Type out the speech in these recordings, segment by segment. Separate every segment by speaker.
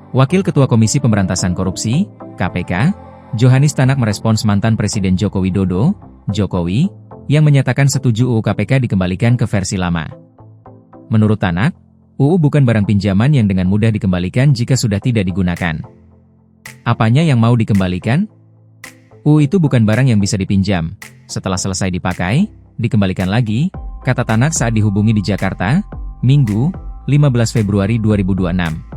Speaker 1: Wakil Ketua Komisi Pemberantasan Korupsi, KPK, Johanis Tanak merespons mantan Presiden Joko Widodo, Jokowi, yang menyatakan setuju UU KPK dikembalikan ke versi lama. Menurut Tanak, UU bukan barang pinjaman yang dengan mudah dikembalikan jika sudah tidak digunakan. Apanya yang mau dikembalikan? UU itu bukan barang yang bisa dipinjam. Setelah selesai dipakai, dikembalikan lagi, kata Tanak saat dihubungi di Jakarta, Minggu, 15 Februari 2026.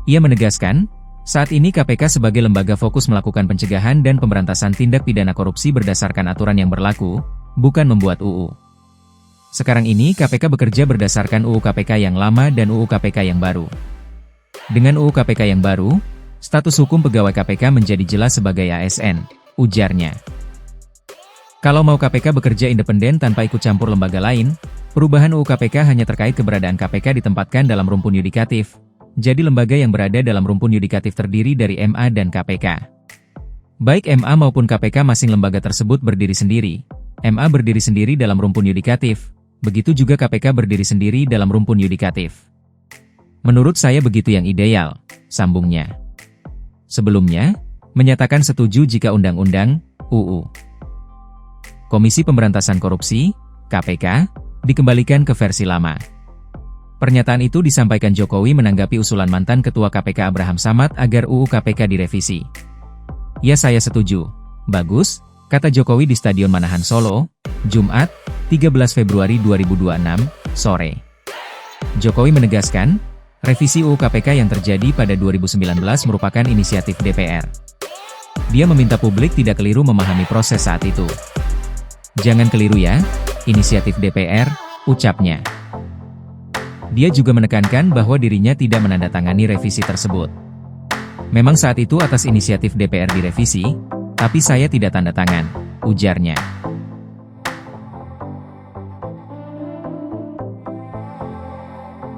Speaker 1: Ia menegaskan, saat ini KPK sebagai lembaga fokus melakukan pencegahan dan pemberantasan tindak pidana korupsi berdasarkan aturan yang berlaku, bukan membuat UU. Sekarang ini KPK bekerja berdasarkan UU KPK yang lama dan UU KPK yang baru. Dengan UU KPK yang baru, status hukum pegawai KPK menjadi jelas sebagai ASN, ujarnya. Kalau mau KPK bekerja independen tanpa ikut campur lembaga lain, perubahan UU KPK hanya terkait keberadaan KPK ditempatkan dalam rumpun yudikatif. Jadi lembaga yang berada dalam rumpun yudikatif terdiri dari MA dan KPK. Baik MA maupun KPK masing lembaga tersebut berdiri sendiri. MA berdiri sendiri dalam rumpun yudikatif, begitu juga KPK berdiri sendiri dalam rumpun yudikatif. Menurut saya begitu yang ideal, sambungnya. Sebelumnya, menyatakan setuju jika Undang-Undang, UU Komisi Pemberantasan Korupsi, KPK, dikembalikan ke versi lama. Pernyataan itu disampaikan Jokowi menanggapi usulan mantan Ketua KPK Abraham Samad agar UU KPK direvisi. Ya saya setuju. Bagus, kata Jokowi di Stadion Manahan Solo, Jumat, 13 Februari 2026, sore. Jokowi menegaskan, revisi UU KPK yang terjadi pada 2019 merupakan inisiatif DPR. Dia meminta publik tidak keliru memahami proses saat itu. Jangan keliru ya, inisiatif DPR, ucapnya. Dia juga menekankan bahwa dirinya tidak menandatangani revisi tersebut. Memang saat itu atas inisiatif DPR direvisi, tapi saya tidak tanda tangan, ujarnya.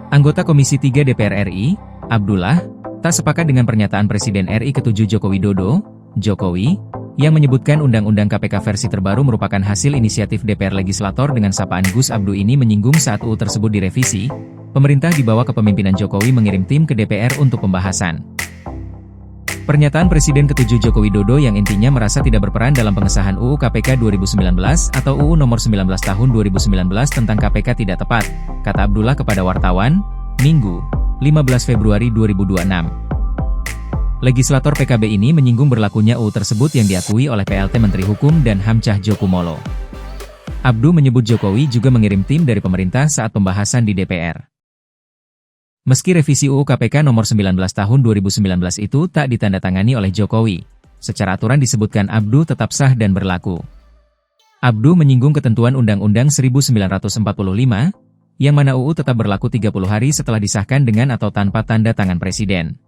Speaker 1: Anggota Komisi 3 DPR RI, Abdullah, tak sepakat dengan pernyataan Presiden RI ke-7 Joko Widodo, Jokowi, yang menyebutkan Undang-Undang KPK versi terbaru merupakan hasil inisiatif DPR legislator dengan sapaan Gus Abduh ini menyinggung saat UU tersebut direvisi, pemerintah di bawah kepemimpinan Jokowi mengirim tim ke DPR untuk pembahasan. Pernyataan Presiden ke-7 Joko Widodo yang intinya merasa tidak berperan dalam pengesahan UU KPK 2019 atau UU Nomor 19 Tahun 2019 tentang KPK tidak tepat, kata Abdullah kepada wartawan, Minggu, 15 Februari 2026. Legislator PKB ini menyinggung berlakunya UU tersebut yang diakui oleh PLT Menteri Hukum dan HAM Cahyokumolo. Abduh menyebut Jokowi juga mengirim tim dari pemerintah saat pembahasan di DPR. Meski revisi UU KPK nomor 19 tahun 2019 itu tak ditandatangani oleh Jokowi, secara aturan disebutkan Abduh tetap sah dan berlaku. Abduh menyinggung ketentuan Undang-Undang 1945, yang mana UU tetap berlaku 30 hari setelah disahkan dengan atau tanpa tanda tangan Presiden.